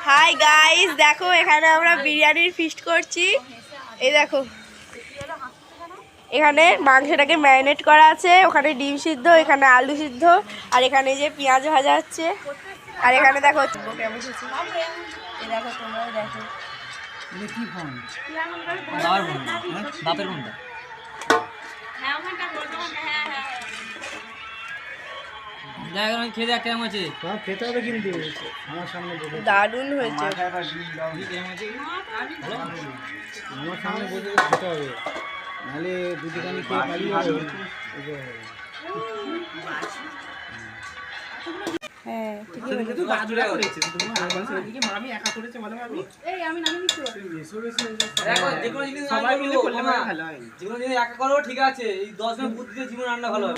Hi guys, দেখো এখানে আমরা বিরিয়ানির ফিস্ট করছি। এই দেখো, এখানে মাংসটাকে ম্যারিনেট করা আছে, ওখানে ডিম সিদ্ধ, এখানে আলু সিদ্ধ, আর এখানে যে পেঁয়াজ ভাজা হচ্ছে। আর এখানে দেখো কেমন হচ্ছে, এই দেখো তোমরাও দেখো। কি ফোন দাবার ফোন বাপের ফোনটা খেয়ে দেখ কেমন আছে। খেতে হবে কিন্তু আমার সামনে দারুণ হয়েছে। আমার সামনে বসে খেতে হবে, নাহলে দুদিকানি খেয়ে পালিয়ে যাবে। হ্যাঁ ঠিক আছে, এই 10 জন বুদ্ধিতে জীবন রান্না ভালো হয়।